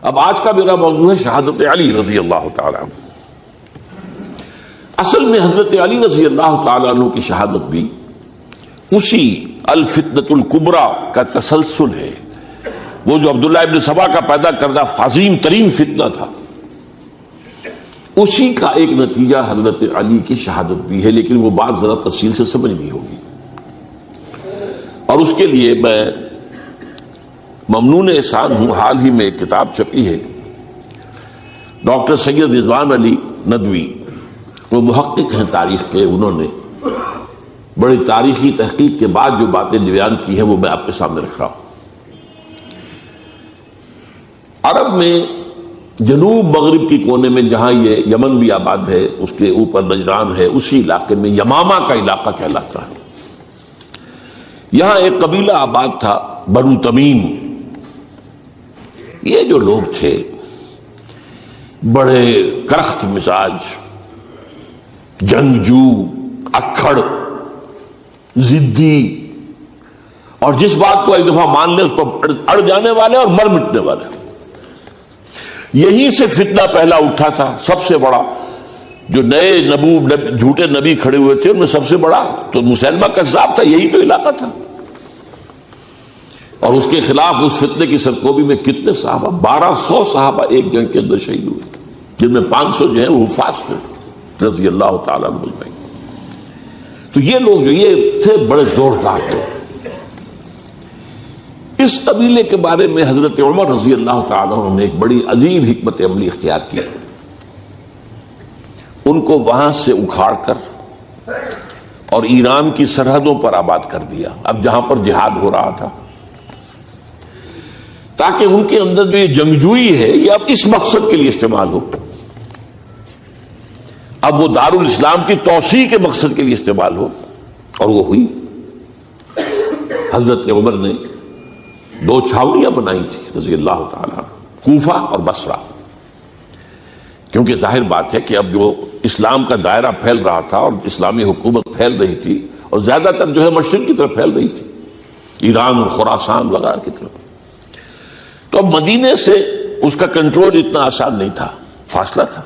اب آج کا میرا موضوع ہے شہادت علی رضی اللہ تعالیٰ عنہ۔ اصل میں حضرت علی رضی اللہ تعالیٰ عنہ کی شہادت بھی اسی الفتنۃ الکبریٰ کا تسلسل ہے۔ وہ جو عبداللہ ابن سبا کا پیدا کردہ عظیم ترین فتنہ تھا، اسی کا ایک نتیجہ حضرت علی کی شہادت بھی ہے، لیکن وہ بات ذرا تفصیل سے سمجھنی ہوگی، اور اس کے لیے میں ممنون احسان ہوں۔ حال ہی میں ایک کتاب چھپی ہے، ڈاکٹر سید رضوان علی ندوی، وہ محقق ہیں تاریخ کے، انہوں نے بڑی تاریخی تحقیق کے بعد جو باتیں بیان کی ہیں وہ میں آپ کے سامنے رکھ رہا ہوں۔ عرب میں جنوب مغرب کی کونے میں، جہاں یہ یمن بھی آباد ہے، اس کے اوپر نجران ہے، اسی علاقے میں یمامہ کا علاقہ کہلاتا ہے۔ یہاں ایک قبیلہ آباد تھا، بنو تمیم۔ یہ جو لوگ تھے بڑے کرخت مزاج، جنگجو، اکھڑ، ضدی، اور جس بات کو ایک دفعہ مان لے اس پر اڑ جانے والے اور مر مٹنے والے۔ یہیں سے فتنہ پہلا اٹھا تھا، سب سے بڑا جو نئے جھوٹے نبی کھڑے ہوئے تھے ان میں سب سے بڑا تو مسلمہ کذاب تھا، یہی تو علاقہ تھا۔ اور اس کے خلاف اس فتنے کی سرکوبی میں کتنے صحابہ، 1200 صحابہ ایک جنگ کے اندر شہید ہوئے، جن میں 500 جو ہیں وہ حفاظ تھے رضی اللہ تعالیٰ عنہ اجمعین۔ تو یہ لوگ جو یہ تھے بڑے زوردار تھے۔ اس قبیلے کے بارے میں حضرت عمر رضی اللہ تعالیٰ عنہ نے ایک بڑی عجیب حکمت عملی اختیار کی۔ ان کو وہاں سے اکھاڑ کر اور ایران کی سرحدوں پر آباد کر دیا، اب جہاں پر جہاد ہو رہا تھا، تاکہ ان کے اندر جو یہ جنگجوئی ہے یہ اب اس مقصد کے لیے استعمال ہو، اب وہ دارالاسلام کی توسیع کے مقصد کے لیے استعمال ہو، اور وہ ہوئی۔ حضرت عمر نے 2 چھاؤنیاں بنائی تھی رضی اللہ تعالیٰ، کوفہ اور بصرہ، کیونکہ ظاہر بات ہے کہ اب جو اسلام کا دائرہ پھیل رہا تھا اور اسلامی حکومت پھیل رہی تھی، اور زیادہ تر جو ہے مشرق کی طرف پھیل رہی تھی، ایران اور خراسان وغیرہ کی طرف، تو اب مدینے سے اس کا کنٹرول اتنا آسان نہیں تھا، فاصلہ تھا،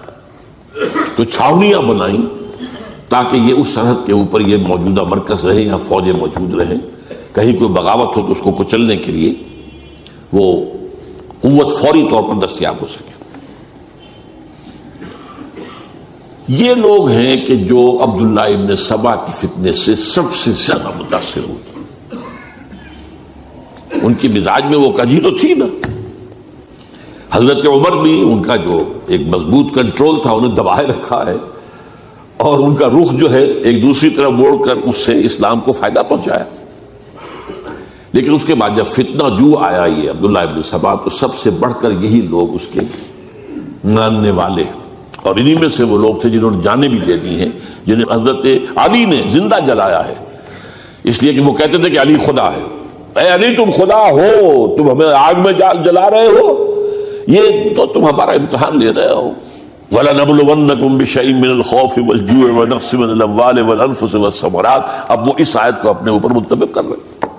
تو چھاؤنیاں بنائیں تاکہ یہ اس سرحد کے اوپر یہ موجودہ مرکز رہے یا فوجیں موجود رہیں، کہیں کوئی بغاوت ہو تو اس کو کچلنے کے لیے وہ قوت فوری طور پر دستیاب ہو سکے۔ یہ لوگ ہیں کہ جو عبداللہ ابن سبا کی فتنے سے سب سے زیادہ متاثر ہوئے۔ ان کی مزاج میں وہ کجی تو تھی نا۔ حضرت عمر بھی ان کا جو ایک مضبوط کنٹرول تھا انہیں دبائے رکھا ہے، اور ان کا رخ جو ہے ایک دوسری طرف موڑ کر اس سے اسلام کو فائدہ پہنچایا۔ لیکن اس کے بعد جب فتنہ جو آیا یہ عبداللہ ابن سبا، تو سب سے بڑھ کر یہی لوگ اس کے ماننے والے، اور انہی میں سے وہ لوگ تھے جنہوں نے جانیں بھی دے دی ہیں، جنہیں حضرت علی نے زندہ جلایا ہے، اس لیے کہ وہ کہتے تھے کہ علی خدا ہے۔ اے علی تم خدا ہو، تم ہمیں آگ میں جلا رہے ہو، یہ تو تم ہمارا امتحان لے رہے ہو۔ وَلَنَبْلُوَنَّكُمْ بِشَيْءٍ مِّنَ الْخَوْفِ وَالْجُوعِ وَنَقْصٍ مِّنَ الْأَمْوَالِ وَالْأَنفُسِ وَالثَّمَرَاتِ۔ اب وہ اس آیت کو اپنے اوپر منطبق کر رہے ہیں۔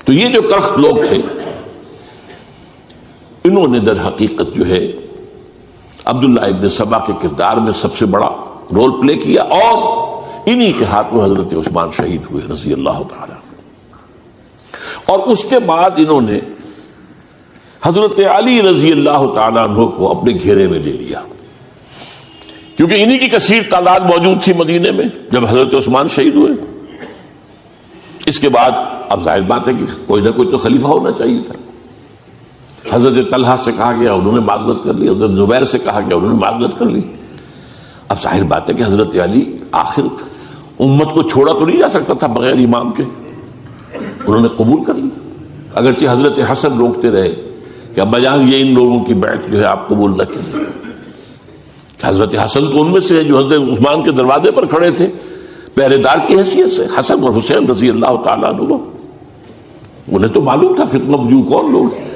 تو یہ جو کرخت لوگ تھے، انہوں نے در حقیقت جو ہے عبداللہ ابن سبا کے کردار میں سب سے بڑا رول پلے کیا، اور انہی کے ہاتھ میں حضرت عثمان شہید ہوئے رضی اللہ تعالی۔ اور اس کے بعد انہوں نے حضرت علی رضی اللہ تعالیٰ عنہ کو اپنے گھیرے میں لے لیا، کیونکہ انہی کی کثیر تعداد موجود تھی مدینے میں جب حضرت عثمان شہید ہوئے۔ اس کے بعد اب ظاہر بات ہے کہ کوئی نہ کوئی تو خلیفہ ہونا چاہیے تھا۔ حضرت طلحہ سے کہا گیا، انہوں نے معذرت کر لی، حضرت زبیر سے کہا گیا، انہوں نے معذرت کر لی۔ اب ظاہر بات ہے کہ حضرت علی آخر امت کو چھوڑا تو نہیں جا سکتا تھا بغیر امام کے، انہوں نے قبول کر لی، اگرچہ حضرت حسن روکتے رہے کہ ابا جان یہ ان لوگوں کی بیعت جو ہے آپ قبول نہ کیجیے۔ حضرت حسن تو ان میں سے ہے جو حضرت عثمان کے دروازے پر کھڑے تھے پہرے دار کی حیثیت سے، حسن اور حسین رضی اللہ تعالیٰ عنہ، انہیں تو معلوم تھا فتنہ جو کون لوگ ہیں۔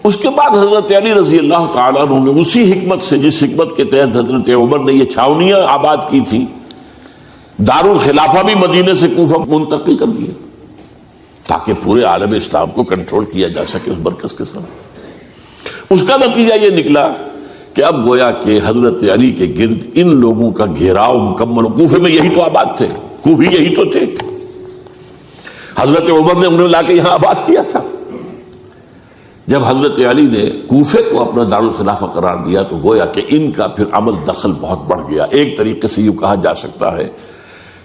اس کے بعد حضرت علی رضی اللہ تعالیٰ عنہ نے اسی حکمت سے، جس حکمت کے تحت حضرت عمر نے یہ چھاونیاں آباد کی تھی، دارالخلافہ بھی مدینے سے کوفہ منتقل کر دیا، تاکہ پورے عالم اسلام کو کنٹرول کیا جا سکے اس مرکز کے ساتھ۔ اس کا نتیجہ یہ نکلا کہ اب گویا کہ حضرت علی کے گرد ان لوگوں کا گھیراؤ مکمل، کوفے میں یہی تو آباد تھے، کوفی یہی تو تھے، حضرت عمر نے انہیں لا کے یہاں آباد کیا تھا۔ جب حضرت علی نے کوفے کو اپنا دارالخلافہ قرار دیا تو گویا کہ ان کا پھر عمل دخل بہت بڑھ گیا۔ ایک طریقے سے یوں کہا جا سکتا ہے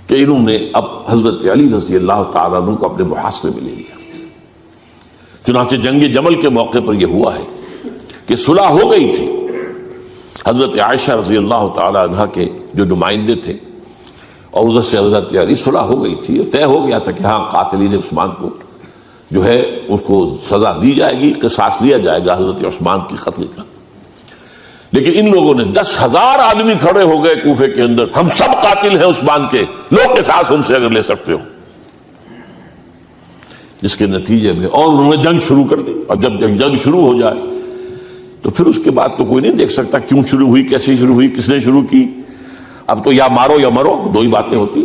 کہ انہوں نے اب حضرت علی رضی اللہ تعالیٰ عنہ کو اپنے محاصرے میں لے لیا۔ چنانچہ جنگ جمل کے موقع پر یہ ہوا ہے کہ صلح ہو گئی تھی، حضرت عائشہ رضی اللہ تعالیٰ عنہ کے جو نمائندے تھے اور ادھر سے حضرت علی، صلح ہو گئی تھی، طے ہو گیا تھا کہ ہاں قاتلین عثمان کو جو ہے اس کو سزا دی جائے گی، قصاص لیا جائے گا حضرت عثمان کی قتل کا۔ لیکن ان لوگوں نے 10,000 آدمی کھڑے ہو گئے کوفے کے اندر، ہم سب قاتل ہیں عثمان کے، لو قصاص ان سے اگر لے سکتے ہو، جس کے نتیجے میں اور انہوں نے جنگ شروع کر دی۔ اور جب جنگ شروع ہو جائے تو پھر اس کے بعد تو کوئی نہیں دیکھ سکتا کیوں شروع ہوئی، کیسے شروع ہوئی، کس نے شروع کی۔ اب تو یا مارو یا مرو، دو ہی باتیں ہوتی۔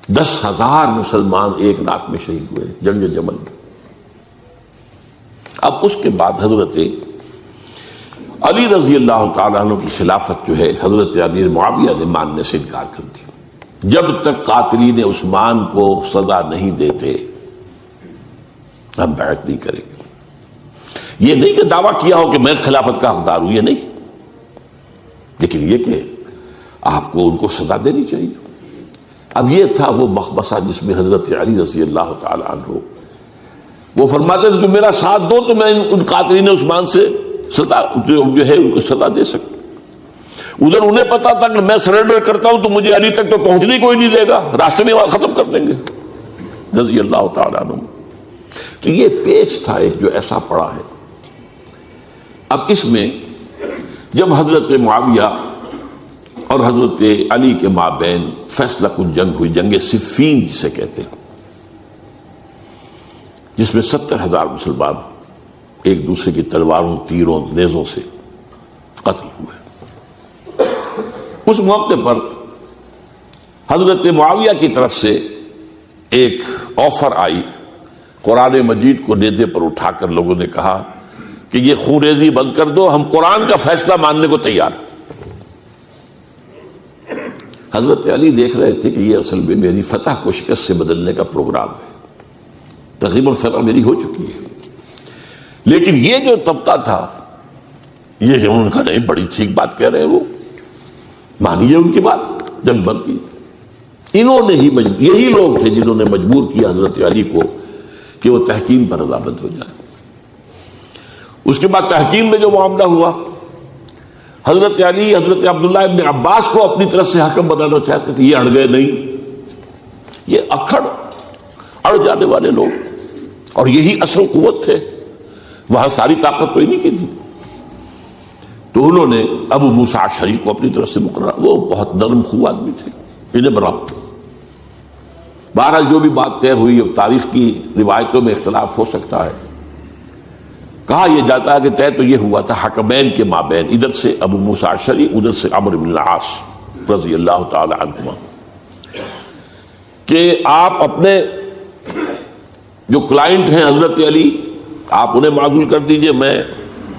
10,000 مسلمان ایک رات میں شہید ہوئے جنگ جمل میں۔ اب اس کے بعد حضرت علی رضی اللہ تعالیٰ عنہ کی خلافت جو ہے حضرت امیر معاویہ نے ماننے سے انکار کر دیا۔ جب تک قاتلین عثمان کو سزا نہیں دیتے ہم بیعت نہیں کریں گے۔ یہ نہیں کہ دعویٰ کیا ہو کہ میں خلافت کا حقدار ہوں، یہ نہیں، لیکن یہ کہ آپ کو ان کو سزا دینی چاہیے۔ اب یہ تھا وہ مخمصہ جس میں حضرت علی رضی اللہ تعالیٰ عنہ وہ فرماتے تھے تم میرا ساتھ دو تو میں ان قاتلین عثمان سے سزا جو ہے ان کو سزا دے سکتا۔ ادھر انہیں پتا تھا کہ میں سرنڈر کرتا ہوں تو مجھے علی تک تو پہنچنے کوئی نہیں دے گا، راستے میں ختم کر دیں گے رضی اللہ تعالیٰ عنہ۔ تو یہ پیچ تھا ایک جو ایسا پڑا ہے۔ اب اس میں جب حضرت معاویہ اور حضرت علی کے مابین فیصلہ کن جنگ ہوئی، جنگ صفین جسے کہتے ہیں، جس میں 70,000 مسلمان ایک دوسرے کی تلواروں، تیروں، نیزوں سے قتل ہوئے۔ اس موقع پر حضرت معاویہ کی طرف سے ایک آفر آئی، قرآن مجید کو نیزے پر اٹھا کر لوگوں نے کہا کہ یہ خونریزی بند کر دو، ہم قرآن کا فیصلہ ماننے کو تیار ہیں۔ حضرت علی دیکھ رہے تھے کہ یہ اصل میں میری فتح کو شکست سے بدلنے کا پروگرام ہے، تقریباً فتح میری ہو چکی ہے، لیکن یہ جو طبقہ تھا یہ انہوں نے کہا نہیں بڑی ٹھیک بات کہہ رہے ہیں، وہ مانیے ان کی بات، جنگ بند کی۔ انہوں نے ہی یہی لوگ تھے جنہوں نے مجبور کیا حضرت علی کو کہ وہ تحکیم پر رضامند ہو جائے۔ اس کے بعد تحکیم میں جو معاملہ ہوا، حضرت علی حضرت عبداللہ ابن عباس کو اپنی طرف سے حکم بنانا چاہتے تھے، یہ اڑ گئے نہیں، یہ اڑ جانے والے لوگ، اور یہی اصل قوت تھے، وہاں ساری طاقت کوئی نہیں کی تھی۔ تو انہوں نے ابو موسیٰ اشعری کو اپنی طرف سے مقرر، وہ بہت نرم خو آدمی تھے، انہیں برابر۔ بہرحال جو بھی بات طے ہوئی، اب تاریخ کی روایتوں میں اختلاف ہو سکتا ہے، کہا یہ جاتا ہے کہ طے تو یہ ہوا تھا حکمین کے مابین، ادھر سے ابو موسیٰ اشعری، ادھر سے عمرو بن العاص رضی اللہ تعالی عنہما، کہ آپ اپنے جو کلائنٹ ہیں حضرت علی آپ انہیں معزول کر دیجئے، میں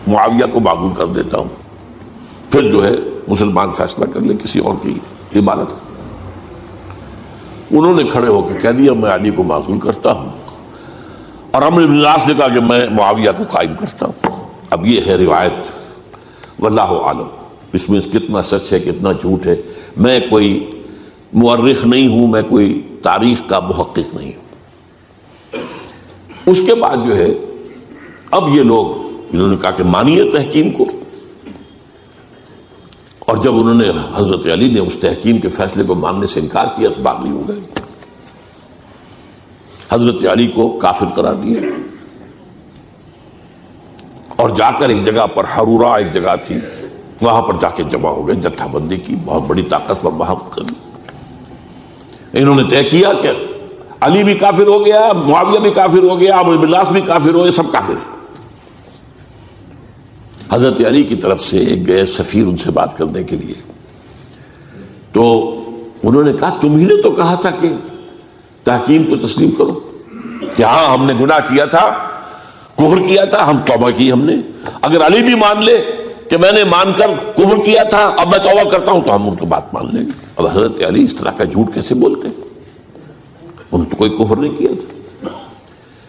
معاویہ کو معزول کر دیتا ہوں، پھر جو ہے مسلمان فیصلہ کر لیں کسی اور کی عبادت۔ انہوں نے کھڑے ہو کے کہہ دیا میں علی کو معزول کرتا ہوں، اور عمرو بن العاص نے کہا کہ میں معاویہ کو قائم کرتا ہوں۔ اب یہ ہے روایت، واللہ عالم اس میں کتنا سچ ہے کتنا جھوٹ ہے، میں کوئی مورخ نہیں ہوں، میں کوئی تاریخ کا محقق نہیں ہوں۔ اس کے بعد جو ہے اب یہ لوگ انہوں نے کہا کہ مانیے تحکیم کو، اور جب انہوں نے حضرت علی نے اس تحکیم کے فیصلے کو ماننے سے انکار کیا تو باغی ہو گئے، حضرت علی کو کافر قرار دیا، اور جا کر ایک جگہ پر حرورہ ایک جگہ تھی وہاں پر جا کے جمع ہو گئے، جتھا بندی کی، بہت بڑی طاقتور وہاں کر۔ انہوں نے طے کیا کہ علی بھی کافر ہو گیا، معاویہ بھی کافر ہو گیا، عمرو بن العاص بھی کافر ہوئے، سب کافر ہیں۔ حضرت علی کی طرف سے ایک گئے سفیر ان سے بات کرنے کے لیے، تو انہوں نے کہا تم ہی نے تو کہا تھا کہ تحکیم کو تسلیم کرو، کہ ہاں ہم نے گناہ کیا تھا، کفر کیا تھا، ہم توبہ کی ہم نے. اگر علی بھی مان لے کہ میں نے مان کر کفر کیا تھا، اب میں توبہ کرتا ہوں، تو ہم ان کی بات مان لیں گے. اب حضرت علی اس طرح کا جھوٹ کیسے بولتے ہیں؟ انہوں نے تو کوئی کفر نہیں کیا تھا.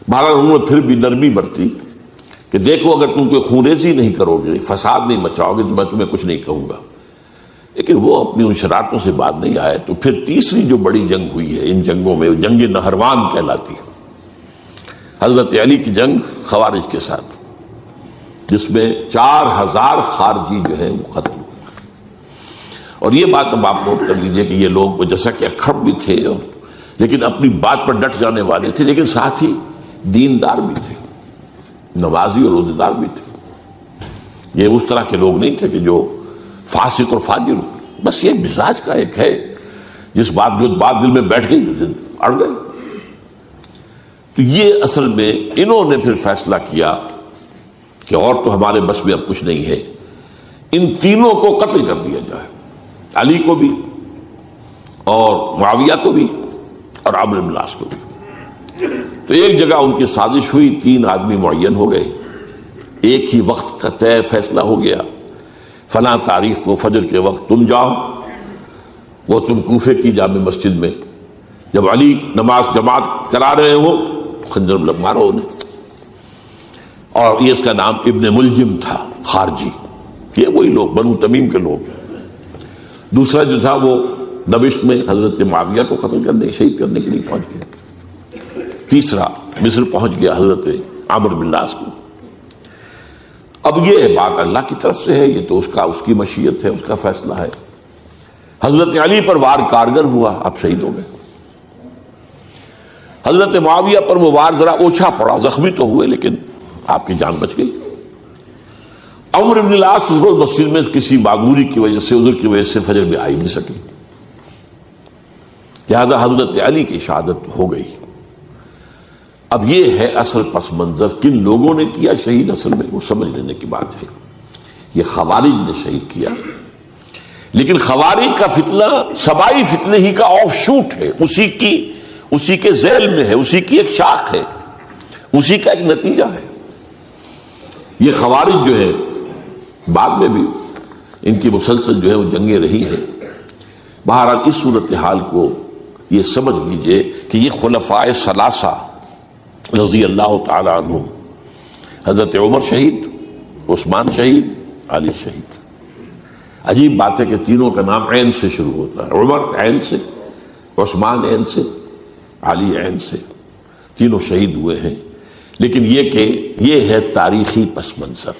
بہرحال انہوں نے پھر بھی نرمی برتی کہ دیکھو اگر تم کوئی خونریزی نہیں کرو گے، فساد نہیں مچاؤ گے، تو میں تمہیں کچھ نہیں کہوں گا. لیکن وہ اپنی ان شرارتوں سے بعد نہیں آئے. تو پھر تیسری جو بڑی جنگ ہوئی ہے ان جنگوں میں، جنگ نہروان کہلاتی ہے، حضرت علی کی جنگ خوارج کے ساتھ، جس میں 4000 خارجی جو ہیں وہ ختم ہوئے. اور یہ بات اب آپ نوٹ کر لیجئے کہ یہ لوگ جیسا کہ اکھڑ بھی تھے لیکن اپنی بات پر ڈٹ جانے والے تھے، لیکن ساتھ ہی دیندار بھی تھے، نمازی اور روزے دار بھی تھے. یہ اس طرح کے لوگ نہیں تھے کہ جو فاسق اور فاجر ہو. بس یہ مزاج کا ایک ہے، جو بات دل میں بیٹھ گئی اڑ گئے. تو یہ اصل میں انہوں نے پھر فیصلہ کیا کہ اور تو ہمارے بس میں اب کچھ نہیں ہے، ان تینوں کو قتل کر دیا جائے، علی کو بھی اور معاویہ کو بھی اور عمرو بن العاص کو بھی. تو ایک جگہ ان کی سازش ہوئی، 3 آدمی معین ہو گئے، ایک ہی وقت کا طے فیصلہ ہو گیا، فلاں تاریخ کو فجر کے وقت تم جاؤ. وہ تم کوفے کی جامع مسجد میں جب علی نماز جماعت کرا رہے ہو خنجر مارو انہیں. اور یہ اس کا نام ابن ملجم تھا، خارجی، یہ وہی لوگ بنو تمیم کے لوگ. دوسرا جو تھا وہ دمشق میں حضرت معاویہ کو قتل کرنے شہید کرنے کے لیے پہنچ گیا. تیسرا مصر پہنچ گیا حضرت عمرو بن العاص کو. اب یہ بات اللہ کی طرف سے ہے، یہ تو اس کی مشیت ہے، اس کا فیصلہ ہے. حضرت علی پر وار کارگر ہوا، اب شہید ہو گئے. حضرت معاویہ پر وہ وار ذرا اوچھا پڑا، زخمی تو ہوئے لیکن آپ کی جان بچ گئی. عمرو بن العاص اس روز مسجد میں کسی معذوری کی وجہ سے، عذر کی وجہ سے فجر میں آئی نہیں سکی، لہذا حضرت علی کی شہادت ہو گئی. اب یہ ہے اصل پس منظر، کن لوگوں نے کیا شہید، اصل میں وہ سمجھ لینے کی بات ہے. یہ خوارج نے شہید کیا، لیکن خوارج کا فتنہ سبائی فتنے ہی کا آف شوٹ ہے، اسی کے ذیل میں ہے، اسی کی ایک شاخ ہے، اسی کا ایک نتیجہ ہے. یہ خوارج جو ہے بعد میں بھی ان کی مسلسل جو ہے وہ جنگیں رہی ہیں. بہرحال اس صورتحال کو یہ سمجھ لیجئے کہ یہ خلفائے ثلاثہ رضی اللہ تعالی عنہ، حضرت عمر شہید، عثمان شہید، علی شہید. عجیب بات ہے کہ تینوں کا نام عین سے شروع ہوتا ہے، عمر عین سے، عثمان عین سے، علی عین سے. تینوں شہید ہوئے ہیں. لیکن یہ کہ یہ ہے تاریخی پس منظر.